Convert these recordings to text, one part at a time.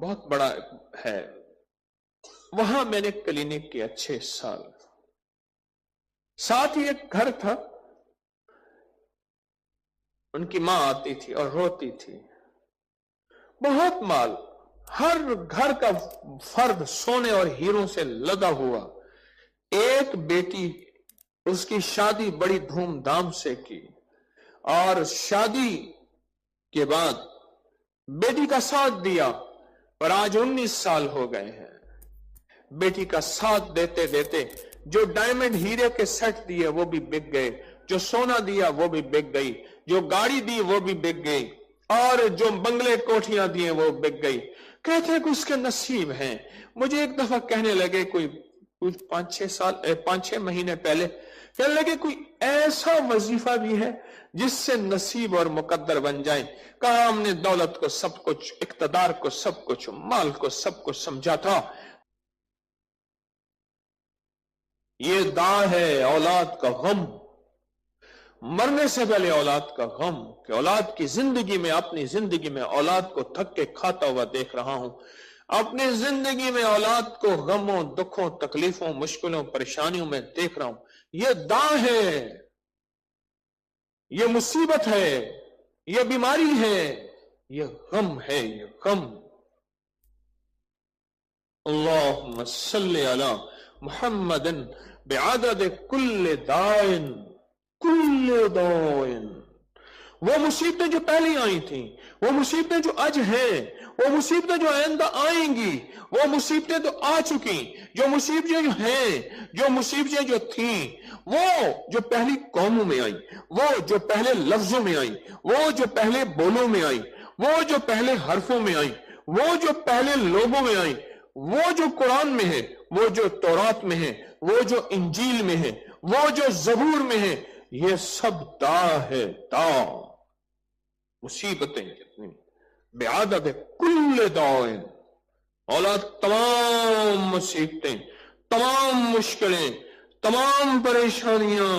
بہت بڑا ہے، وہاں میں نے کلینک کیا 6 سال، ساتھ ہی ایک گھر تھا، ان کی ماں آتی تھی اور روتی تھی، بہت مال، ہر گھر کا فرد سونے اور ہیروں سے لدا ہوا، ایک بیٹی، اس کی شادی بڑی دھوم دھام سے کی، اور شادی کے بعد بیٹی کا ساتھ دیا، اور آج 19 سال ہو گئے ہیں، بیٹی کا ساتھ دیتے دیتے جو ڈائمنڈ ہیرے کے سیٹ دیے وہ بھی بک گئے، جو سونا دیا وہ بھی بک گئی، جو گاڑی دی وہ بھی بک گئی، اور جو بنگلے کوٹھیاں دیے وہ بک گئی۔ کہتے ہیں کہ اس کے نصیب ہیں۔ مجھے ایک دفعہ کہنے لگے کوئی 5-6 مہینے پہلے، کہنے لگے کوئی ایسا وظیفہ بھی ہے جس سے نصیب اور مقدر بن جائیں؟ کہا ہم نے دولت کو سب کچھ، اقتدار کو سب کچھ، مال کو سب کچھ سمجھا تھا، یہ داں ہے اولاد کا غم، مرنے سے پہلے اولاد کا غم، کہ اولاد کی زندگی میں، اپنی زندگی میں اولاد کو تھک کے کھاتا ہوا دیکھ رہا ہوں، اپنی زندگی میں اولاد کو غموں، دکھوں، تکلیفوں، مشکلوں، پریشانیوں میں دیکھ رہا ہوں، یہ داں ہے، یہ مصیبت ہے، یہ بیماری ہے، یہ غم ہے، یہ غم۔ اللہم صلی علی محمد بعدد کل دائن، کل دائن۔ وہ مصیبتیں جو پہلے آئی تھیں، وہ مصیبتیں جو آج ہیں، وہ مصیبتیں جو آئندہ آئیں گی، وہ مصیبتیں تو آ چکی، جو مصیبتیں جو ہیں، جو مصیبتیں جو تھیں، وہ جو پہلی قوموں میں آئیں، وہ جو پہلے لفظوں میں آئیں، وہ جو پہلے بولوں میں آئیں، وہ جو پہلے حرفوں میں آئیں، وہ جو پہلے لوگوں میں آئیں، وہ جو قرآن میں ہے، وہ جو تورات میں ہے، وہ جو انجیل میں ہے، وہ جو زبور میں ہے، یہ سب دا ہے، دا، مصیبتیں جتنی، بعدد کل دائن، اولاد تمام مصیبتیں، تمام مشکلیں، تمام پریشانیاں۔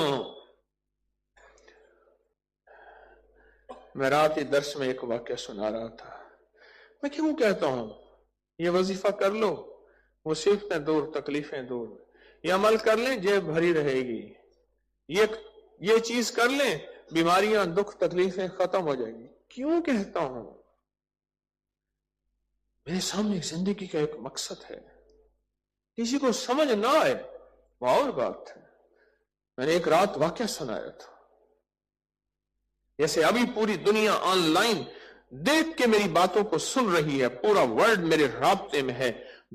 میں رات ہی درس میں ایک واقعہ سنا رہا تھا، میں کیوں کہتا ہوں یہ وظیفہ کر لو، مصیبتیں دور، تکلیفیں دور، یہ عمل کر لیں جیب بھری رہے گی، یہ چیز کر لیں بیماریاں، دکھ، تکلیفیں ختم ہو جائیں گی، کیوں کہتا ہوں؟ میرے سامنے زندگی کا ایک مقصد ہے، کسی کو سمجھ نہ آئے وہ اور بات ہے۔ میں نے ایک رات واقعہ سنایا تھا، جیسے ابھی پوری دنیا آن لائن دیکھ کے میری باتوں کو سن رہی ہے، پورا ورلڈ میرے رابطے میں ہے،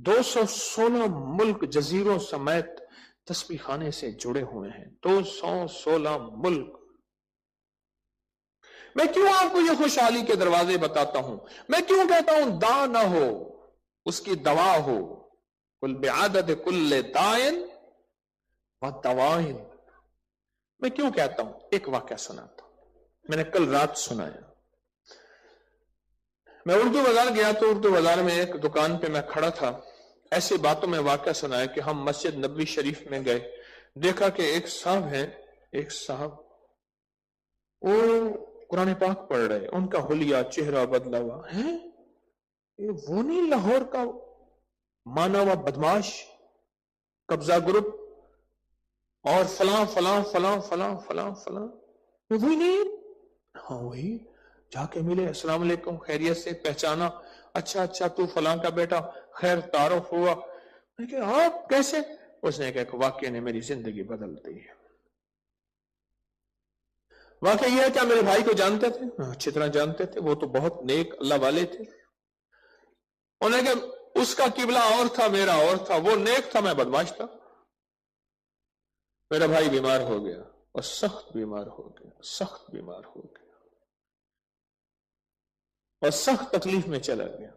216 ملک جزیروں سمیت تسبیح خانے سے جڑے ہوئے ہیں، 216 ملک۔ میں کیوں آپ کو یہ خوشحالی کے دروازے بتاتا ہوں؟ میں کیوں کہتا ہوں دا نہ ہو، اس کی دوا ہو، کل بعدد کل دائن و دوائن۔ میں کیوں کہتا ہوں؟ ایک واقعہ سناتا ہوں، میں نے کل رات سنایا۔ میں اردو بازار گیا تو اردو بازار میں ایک دکان پہ میں کھڑا تھا، ایسی باتوں میں واقعہ سنایا کہ ہم مسجد نبوی شریف میں گئے، دیکھا کہ ایک صاحب ہیں، ایک صاحب وہ قرآن پاک پڑھ رہے، ان کا حلیہ، چہرہ بدلا ہوا ہے، یہ وہ نہیں لاہور کا مانا ہوا بدماش، قبضہ گروپ، اور فلاں فلاں فلاں فلاں فلاں فلاں، وہی نہیں؟ ہاں وہی۔ جا کے ملے، السلام علیکم، خیریت سے، پہچانا، اچھا تو فلاں کا بیٹا، خیر تعارف ہوا۔ میں کہا آپ کیسے؟ اس نے کہا کہ واقعہ نے میری زندگی بدل دی ہے۔ واقعہ یہ ہے کہ میرے بھائی کو جانتے تھے، اچھی طرح جانتے تھے، وہ تو بہت نیک اللہ والے تھے۔ انہوں نے کہا اس کا قبلہ اور تھا، میرا اور تھا، وہ نیک تھا، میں بدماش تھا۔ میرا بھائی بیمار ہو گیا، اور سخت بیمار ہو گیا، سخت بیمار ہو گیا، اور سخت تکلیف میں چلا گیا۔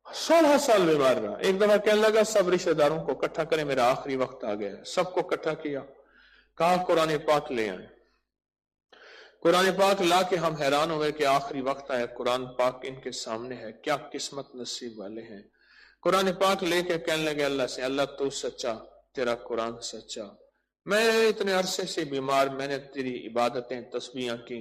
16 سال بیمار رہا۔ ایک دفعہ کہنے لگا سب رشتہ داروں کو اکٹھا کریں، میرا آخری وقت آ گیا ہے۔ سب کو اکٹھا کیا، کہا قرآن پاک لے آئیں۔ قرآن پاک لا کے ہم حیران ہوئے کہ آخری وقت آیا، قرآن پاک ان کے سامنے ہے، کیا قسمت نصیب والے ہیں۔ قرآن پاک لے کے کہنے لگے اللہ سے، اللہ تو سچا، تیرا قرآن سچا، میں اتنے عرصے سے بیمار، میں نے تیری عبادتیں، تسبیحاں کی،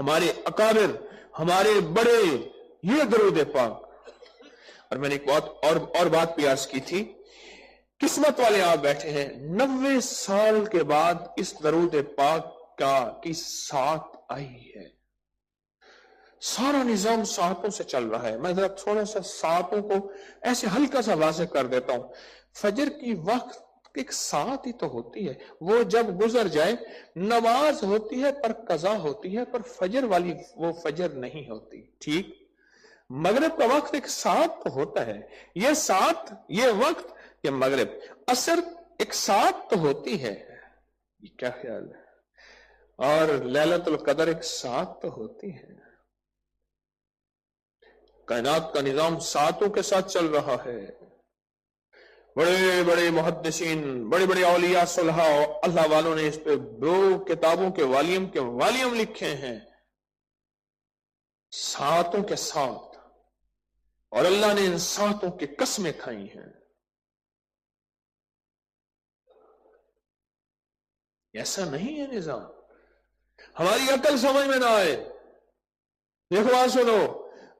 ہمارے اکابر، ہمارے بڑے، یہ درود پاک. اور میں نے ایک اور بات بھی عرض کی تھی، قسمت والے آپ بیٹھے ہیں 90 سال کے بعد اس درود پاک کی سات آئی ہے. سارا نظام ساتوں سے چل رہا ہے. میں ذرا تھوڑا سا ساتوں کو ایسے ہلکا سا واضح کر دیتا ہوں. فجر کی وقت ایک سات ہی تو ہوتی ہے، وہ جب گزر جائے نماز ہوتی ہے پر قضا ہوتی ہے، پر فجر والی وہ فجر نہیں ہوتی. ٹھیک، مغرب کا وقت ایک سات تو ہوتا ہے، یہ سات، یہ وقت، یہ مغرب. عصر ایک سات تو ہوتی ہے، یہ کیا خیال ہے؟ اور لیلۃ القدر ایک سات تو ہوتی ہے. کائنات کا نظام ساتوں کے ساتھ چل رہا ہے. بڑے بڑے محدثین، بڑے بڑے اولیاء صلحاء اللہ والوں نے اس پہ 2 کتابوں کے والیم لکھے ہیں، ساتوں کے ساتھ. اور اللہ نے ان ساتوں کی قسمیں کھائی ہیں. ایسا نہیں ہے نظام، ہماری عقل سمجھ میں نہ آئے. دیکھو بات سنو،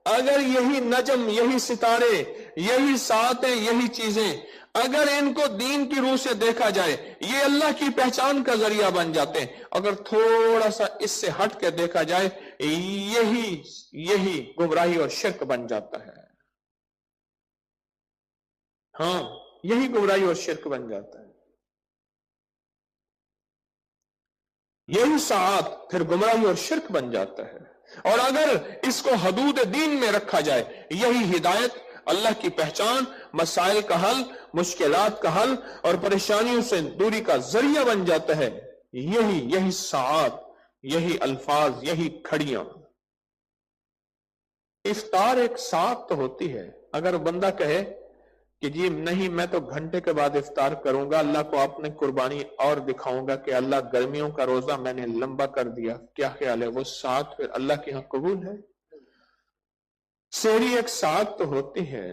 اگر یہی نجم، یہی ستارے، یہی ساتیں، یہی چیزیں اگر ان کو دین کی روح سے دیکھا جائے، یہ اللہ کی پہچان کا ذریعہ بن جاتے ہیں. اگر تھوڑا سا اس سے ہٹ کے دیکھا جائے، یہی گمراہی اور شرک بن جاتا ہے. ہاں، یہی گمراہی اور شرک بن جاتا ہے. یہی ساعت پھر گمراہی اور شرک بن جاتا ہے. اور اگر اس کو حدود دین میں رکھا جائے، یہی ہدایت، اللہ کی پہچان، مسائل کا حل، مشکلات کا حل اور پریشانیوں سے دوری کا ذریعہ بن جاتا ہے. یہی ساعت، یہی الفاظ، یہی کھڑیاں. افطار ایک ساعت تو ہوتی ہے. اگر بندہ کہے کہ جی نہیں، میں تو گھنٹے کے بعد افطار کروں گا، اللہ کو اپنے قربانی اور دکھاؤں گا کہ اللہ گرمیوں کا روزہ میں نے لمبا کر دیا، کیا خیال ہے؟ وہ ساتھ پھر اللہ کے ہاں قبول ہے؟ سحری ایک ساتھ تو ہوتی ہے،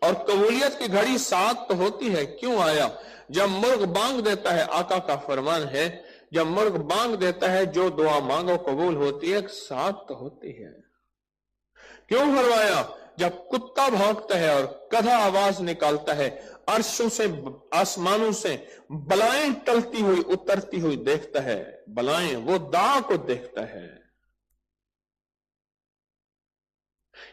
اور قبولیت کی گھڑی ساتھ تو ہوتی ہے. کیوں آیا؟ جب مرغ بانگ دیتا ہے، آقا کا فرمان ہے، جب مرغ بانگ دیتا ہے جو دعا مانگو قبول ہوتی ہے، ایک ساتھ تو ہوتی ہے. کیوں فرمایا؟ جب کتا بھونکتا ہے اور گدھا آواز نکالتا ہے، عرشوں سے، آسمانوں سے بلائیں ٹلتی ہوئی، اترتی ہوئی دیکھتا ہے. بلائیں، وہ دعا کو دیکھتا ہے.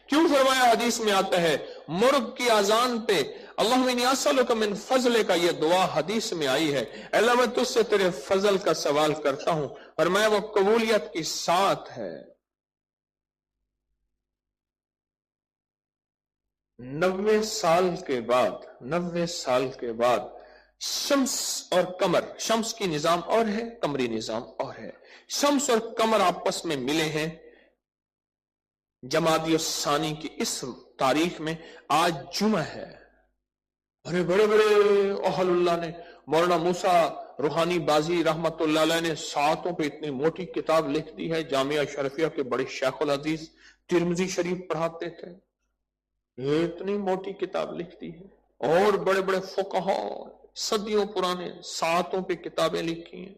کیوں فرمایا؟ حدیث میں آتا ہے مرغ کی اذان پہ اللہم انی اسألک من فضل کا یہ دعا حدیث میں آئی ہے، اللہ میں تجھ سے تیرے فضل کا سوال کرتا ہوں. فرمایا وہ قبولیت کی ساتھ ہے. 90 سال کے بعد شمس اور قمر، شمس کی نظام اور ہے، قمری نظام اور ہے. شمس اور قمر آپس میں ملے ہیں جمادی الثانی کی اس تاریخ میں. آج جمعہ ہے. بڑے بڑے اہل اللہ نے، مولانا موسیٰ روحانی بازی رحمت اللہ علیہ نے ساتوں پہ اتنی موٹی کتاب لکھ دی ہے. جامعہ شرفیہ کے بڑے شیخ الحدیث ترمذی شریف پڑھاتے تھے، یہ اتنی موٹی کتاب لکھتی ہے. اور بڑے بڑے فقہاء صدیوں پرانے ساتوں پہ کتابیں لکھی ہیں،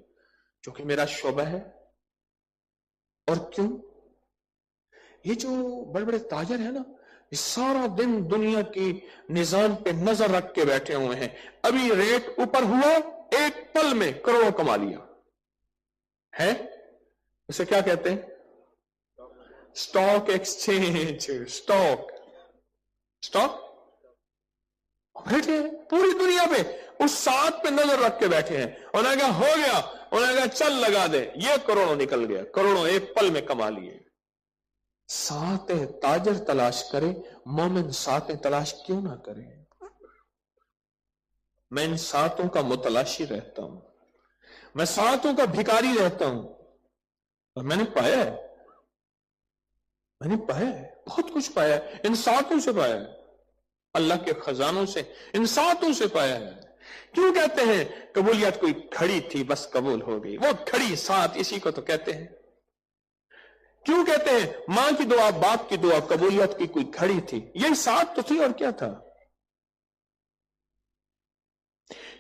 جو کہ میرا شعبہ ہے. اور کیوں؟ یہ جو بڑے بڑے تاجر ہیں نا، یہ سارا دن دنیا کی نظام پہ نظر رکھ کے بیٹھے ہوئے ہیں. ابھی ریٹ اوپر ہوا، ایک پل میں کروڑوں کما لیا ہے. اسے کیا کہتے ہیں؟ Stock exchange. سٹاک بیٹھے ہیں پوری دنیا پہ، اس ساتھ پہ نظر رکھ کے بیٹھے ہیں. انہوں نے کہا ہو گیا، انہوں نے کہا چل لگا دے، یہ کروڑوں نکل گیا، کروڑوں ایک پل میں کما لیے. ساتیں تاجر تلاش کرے، مومن ساتیں تلاش کیوں نہ کرے؟ میں ان ساتوں کا متلاشی رہتا ہوں، میں ساتوں کا بھکاری رہتا ہوں، اور میں نے پایا ہے، بہت کچھ پایا ہے. ان ساتوں سے پایا ہے، اللہ کے خزانوں سے، ان ساتوں سے پایا ہے. کیوں کہتے ہیں قبولیت کوئی کھڑی تھی بس قبول ہو گئی؟ وہ کھڑی ساتھ اسی کو تو کہتے ہیں. کیوں کہتے ہیں ماں کی دعا، باپ کی دعا، قبولیت کی کوئی کھڑی تھی؟ یہی ساتھ تو تھی، اور کیا تھا؟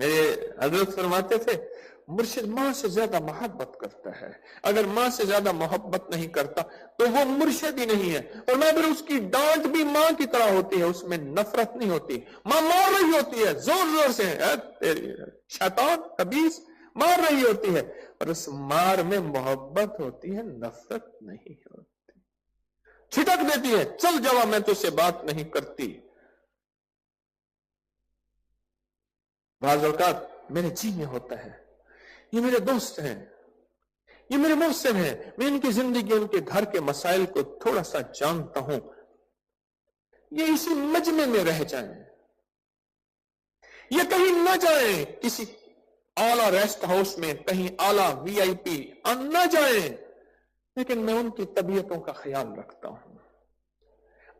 میرے حضرت فرماتے تھے مرشد ماں سے زیادہ محبت کرتا ہے، اگر ماں سے زیادہ محبت نہیں کرتا تو وہ مرشد ہی نہیں ہے۔ اور میں پھر اس کی ڈانٹ بھی ماں کی طرح ہوتی ہے، اس میں نفرت نہیں ہوتی، ماں مار رہی ہوتی ہے زور زور سے، تیری شیطان خبیث مار رہی ہوتی ہے، اور اس مار میں محبت ہوتی ہے، نفرت نہیں ہوتی، چھٹک دیتی ہے، چل جاؤ میں تو سے بات نہیں کرتی۔ بعض اوقات میرے جی میں ہوتا ہے یہ میرے دوست ہیں، یہ میرے محسن ہیں، میں ان کی زندگی ان کے گھر کے مسائل کو تھوڑا سا جانتا ہوں، یہ اسی مجمع میں رہ جائیں، یہ کہیں نہ جائیں کسی اعلیٰ ریسٹ ہاؤس میں، کہیں اعلیٰ وی آئی پی نہ جائیں، لیکن میں ان کی طبیعتوں کا خیال رکھتا ہوں،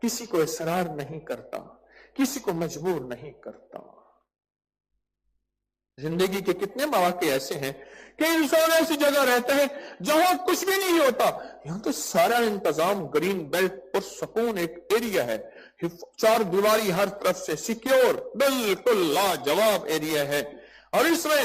کسی کو اصرار نہیں کرتا، کسی کو مجبور نہیں کرتا۔ زندگی کے کتنے مواقع ایسے ہیں کہ انسان ایسی جگہ رہتا ہے جہاں کچھ بھی نہیں ہوتا، یہاں تو سارا انتظام گرین بیلٹ پر سکون ایک ایریا ہے، چار دیواری ہر طرف سے سیکیور، بالکل لاجواب ایریا ہے، اور اس میں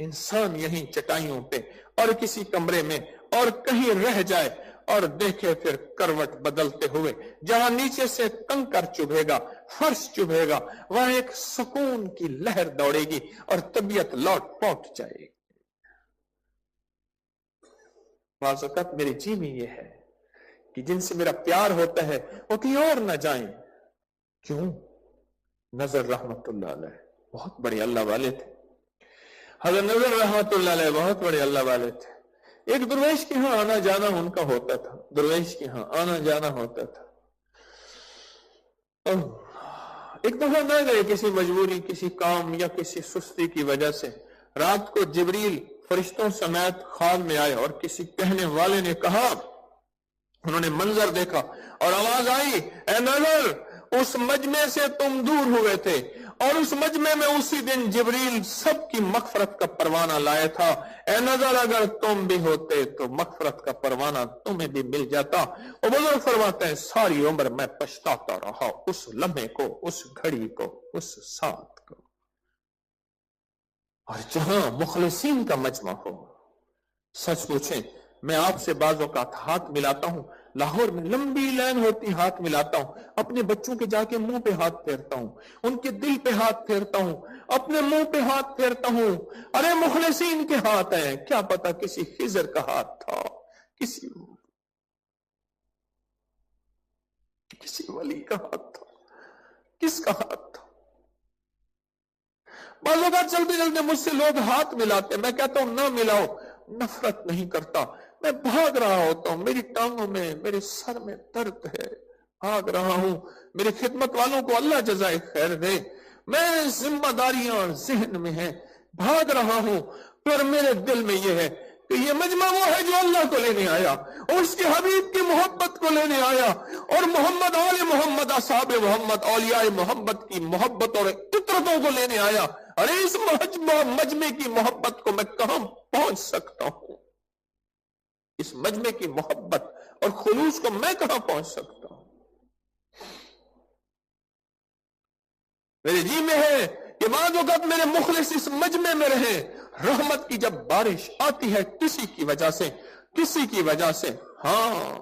انسان یہیں چٹائیوں پہ اور کسی کمرے میں اور کہیں رہ جائے اور دیکھے پھر کروٹ بدلتے ہوئے، جہاں نیچے سے کنکر چبھے گا، فرش چبھے گا، وہاں ایک سکون کی لہر دوڑے گی اور طبیعت لوٹ پوٹ جائے گی۔ بعض اوقات میری جی میں یہ ہے کہ جن سے میرا پیار ہوتا ہے وہ کہیں اور نہ جائیں۔ کیوں؟ نظر رحمت اللہ علیہ بہت بڑے اللہ والے تھے، حضرت نظر رحمت اللہ علیہ بہت بڑے اللہ والے تھے، ایک درویش کے ہاں آنا جانا ان کا ہوتا تھا، درویش کے ہاں آنا جانا ہوتا تھا۔ ایک دفعہ نہ گئے کسی مجبوری، کسی کام یا کسی سستی کی وجہ سے، رات کو جبریل فرشتوں سمیت خواب میں آئے اور کسی کہنے والے نے کہا، انہوں نے منظر دیکھا اور آواز آئی، اے نظر اس مجمع سے تم دور ہوئے تھے، اور اس مجمع میں اسی دن جبریل سب کی مغفرت کا پروانہ لائے تھا، اے نظر اگر تم بھی ہوتے تو مغفرت کا پروانہ تمہیں بھی مل جاتا۔ اور بزرگ فرماتے ہیں ساری عمر میں پچھتاتا رہا اس لمحے کو، اس گھڑی کو، اس ساتھ کو۔ اور جہاں مخلصین کا مجمع ہو، سچ پوچھیں میں آپ سے بعض اوقات ہاتھ ملاتا ہوں، لاہور میں لمبی لائن ہوتی ہاتھ ملاتا ہوں، اپنے بچوں کے جا کے منہ پہ ہاتھ پھیرتا ہوں، ان کے دل پہ ہاتھ پھیرتا ہوں، اپنے منہ پہ ہاتھ پھیرتا ہوں، ارے مخلصین کے ہاتھ ہیں، کیا پتا کسی خضر کا ہاتھ تھا، کسی ولی کا ہاتھ تھا، کس کا ہاتھ تھا۔ بعض اوقات چلتے چلتے مجھ سے لوگ ہاتھ ملاتے، میں کہتا ہوں نہ ملاؤ، نفرت نہیں کرتا، میں بھاگ رہا ہوتا ہوں، میری ٹانگوں میں، میرے سر میں درد ہے، بھاگ رہا ہوں، میری خدمت والوں کو اللہ جزائے خیر دے، میں ذمہ داریاں ذہن میں ہیں، بھاگ رہا ہوں، پھر میرے دل میں یہ ہے کہ یہ مجمع وہ ہے جو اللہ کو لینے آیا اور اس کے حبیب کی محبت کو لینے آیا، اور محمد آل محمد اصحاب محمد اولیاء محمد کی محبت اور عطرتوں کو لینے آیا۔ ارے اس مجمع کی محبت کو میں کہاں پہنچ سکتا ہوں، اس مجمع کی محبت اور خلوص کو میں کہاں پہنچ سکتا ہوں۔ میرے جی میں ہے کہ بعض اوقات میرے مخلص اس مجمع میں رہے، رحمت کی جب بارش آتی ہے کسی کی وجہ سے، ہاں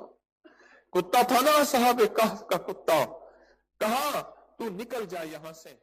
کتا تھا نا صحابہ کہف کا کتا، کہا تو نکل جا یہاں سے،